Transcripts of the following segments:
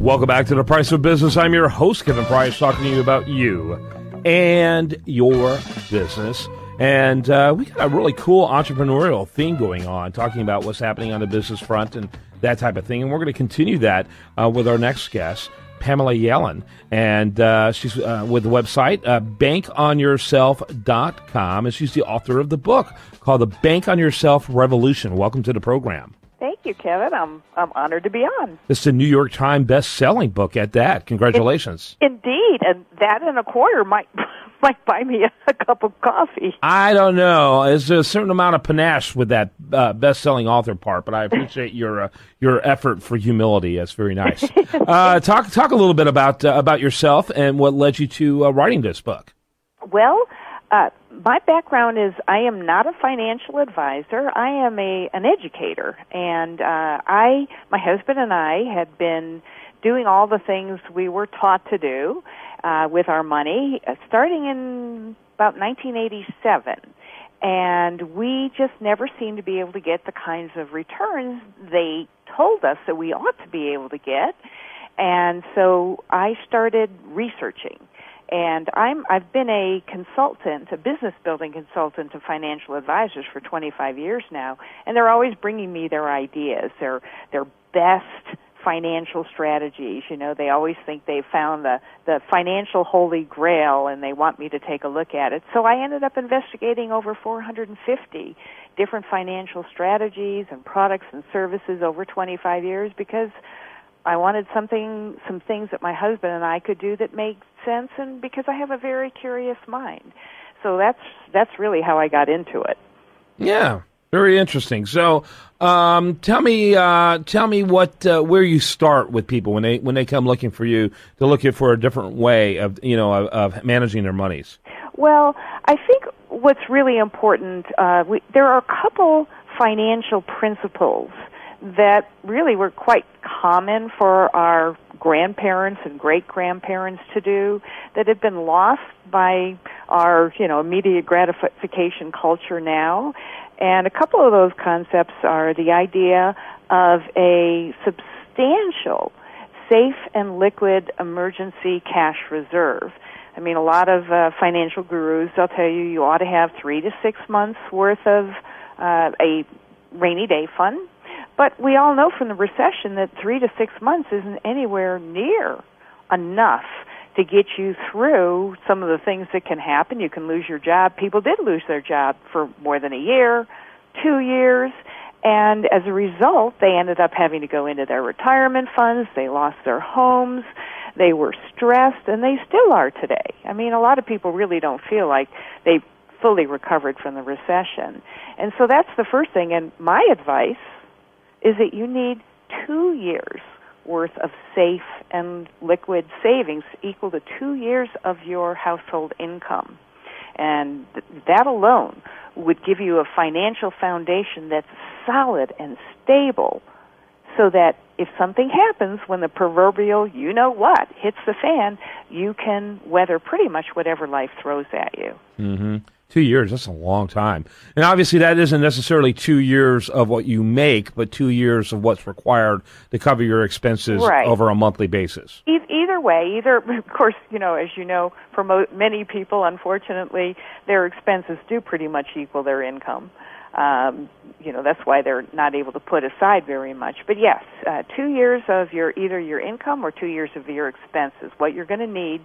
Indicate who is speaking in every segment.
Speaker 1: Welcome back to The Price of Business. I'm your host, Kevin Price, talking to you about you and your business. And we got a really cool entrepreneurial theme going on, talking about what's happening on the business front and that type of thing. And we're going to continue that with our next guest, Pamela Yellen. And she's with the website, bankonyourself.com. And she's the author of the book called The Bank on Yourself Revolution. Welcome to the program.
Speaker 2: Thank you, Kevin. I'm honored to be on.
Speaker 1: It's a New York Times best-selling book at that. Congratulations.
Speaker 2: Indeed, and that and a quarter might buy me a cup of coffee.
Speaker 1: I don't know. There's a certain amount of panache with that best-selling author part, but I appreciate your effort for humility. That's very nice. Talk a little bit about yourself and what led you to writing this book.
Speaker 2: Well, my background is I am not a financial advisor. I am an educator, and my husband and I had been doing all the things we were taught to do with our money, starting in about 1987. And we just never seemed to be able to get the kinds of returns they told us that we ought to be able to get. And so I started researching. And I've been a consultant, a business building consultant to financial advisors for 25 years now, and they're always bringing me their ideas, their best financial strategies. You know, they always think they've found the financial holy grail, and they want me to take a look at it. So I ended up investigating over 450 different financial strategies and products and services over 25 years because I wanted some things that my husband and I could do that made sense, and because I have a very curious mind. So that's really how I got into it.
Speaker 1: Yeah, very interesting. So tell me what where you start with people when they come looking for you to look for a different way of managing their monies.
Speaker 2: Well, I think what's really important, there are a couple financial principles that really were quite common for our grandparents and great-grandparents to do that have been lost by our, immediate gratification culture now. And a couple of those concepts are the idea of a substantial, safe and liquid emergency cash reserve. I mean, a lot of financial gurus, they'll tell you ought to have 3 to 6 months worth of a rainy day fund. But we all know from the recession that 3 to 6 months isn't anywhere near enough to get you through some of the things that can happen. You can lose your job. People did lose their job for more than a year, 2 years, and as a result, they ended up having to go into their retirement funds. They lost their homes. They were stressed, and they still are today. I mean, a lot of people really don't feel like they fully recovered from the recession. And so that's the first thing, and my advice is that you need 2 years worth of safe and liquid savings equal to 2 years of your household income. And that alone would give you a financial foundation that's solid and stable so that if something happens when the proverbial you-know-what hits the fan, you can weather pretty much whatever life throws at you.
Speaker 1: Mm-hmm. 2 years, that's a long time. And obviously that isn't necessarily 2 years of what you make, but 2 years of what's required to cover your expenses over a monthly basis.
Speaker 2: Either way, of course, as you know, for many people, unfortunately, their expenses do pretty much equal their income. That's why they're not able to put aside very much. But yes, 2 years of either your income or 2 years of your expenses, what you're going to need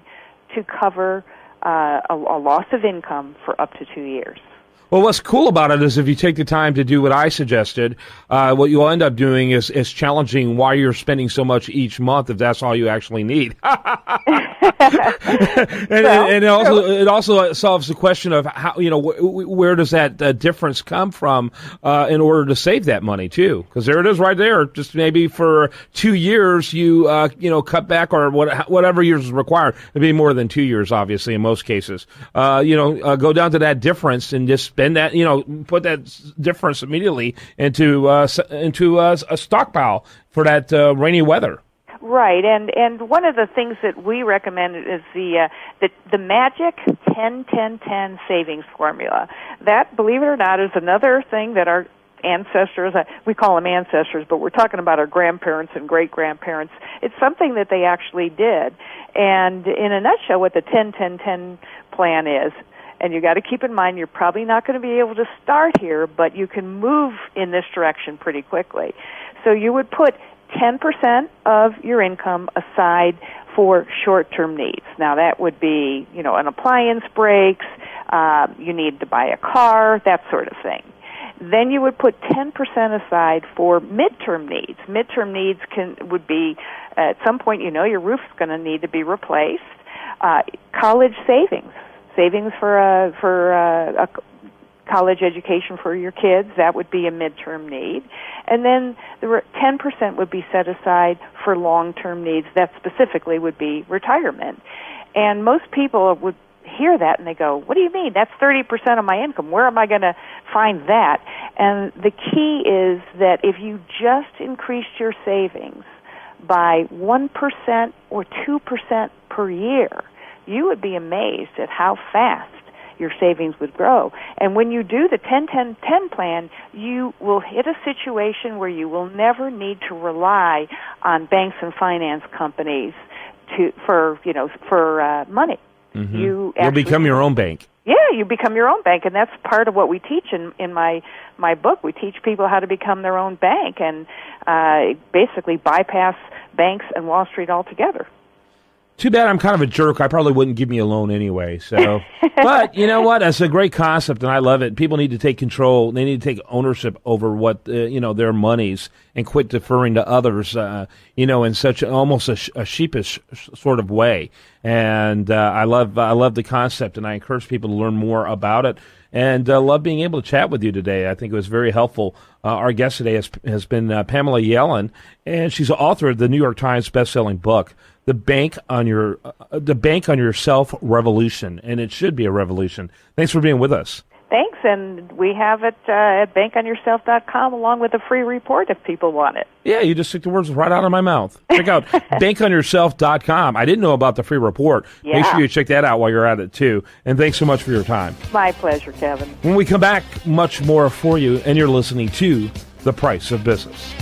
Speaker 2: to cover a loss of income for up to 2 years.
Speaker 1: Well, what's cool about it is if you take the time to do what I suggested, what you'll end up doing is challenging why you're spending so much each month if that's all you actually need. and it also solves the question of how where does that difference come from in order to save that money too? Because there it is right there. Just maybe for 2 years you cut back or whatever years is required. It'd be more than 2 years, obviously, in most cases. Go down to that difference and just spend that. Put that difference immediately into a stockpile for that rainy weather.
Speaker 2: Right, and one of the things that we recommend is the magic 10-10-10 savings formula. That, believe it or not, is another thing that our ancestors. We call them ancestors, but we're talking about our grandparents and great-grandparents. It's something that they actually did. And in a nutshell, what the 10-10-10 plan is, and you got to keep in mind you're probably not going to be able to start here, but you can move in this direction pretty quickly. So you would put 10% of your income aside for short-term needs. Now that would be, an appliance breaks, you need to buy a car, that sort of thing. Then you would put 10% aside for midterm needs. Midterm needs would be, at some point, your roof's going to need to be replaced. College savings for a college education for your kids, that would be a midterm need. And then the 10% would be set aside for long-term needs. That specifically would be retirement. And most people would hear that and they go, what do you mean? That's 30% of my income. Where am I going to find that? And the key is that if you just increased your savings by 1% or 2% per year, you would be amazed at how fast your savings would grow. And when you do the 10-10-10 plan, you will hit a situation where you will never need to rely on banks and finance companies for money.
Speaker 1: Mm-hmm. You'll become your own bank.
Speaker 2: Yeah, you become your own bank, and that's part of what we teach in my book. We teach people how to become their own bank and basically bypass banks and Wall Street altogether.
Speaker 1: Too bad I'm kind of a jerk. I probably wouldn't give me a loan anyway. So, but you know what? That's a great concept, and I love it. People need to take control. They need to take ownership over what their monies and quit deferring to others. In such almost a sheepish sort of way. And I love the concept, and I encourage people to learn more about it. And love being able to chat with you today. I think it was very helpful. Our guest today has been Pamela Yellen, and she's the author of the New York Times best-selling book, The Bank on Yourself Revolution, and it should be a revolution. Thanks for being with us.
Speaker 2: Thanks, and we have it at bankonyourself.com along with a free report if people want it.
Speaker 1: Yeah, you just took the words right out of my mouth. Check out bankonyourself.com. I didn't know about the free report.
Speaker 2: Yeah.
Speaker 1: Make sure you check that out while you're at it, too. And thanks so much for your time.
Speaker 2: My pleasure, Kevin.
Speaker 1: When we come back, much more for you, and you're listening to The Price of Business.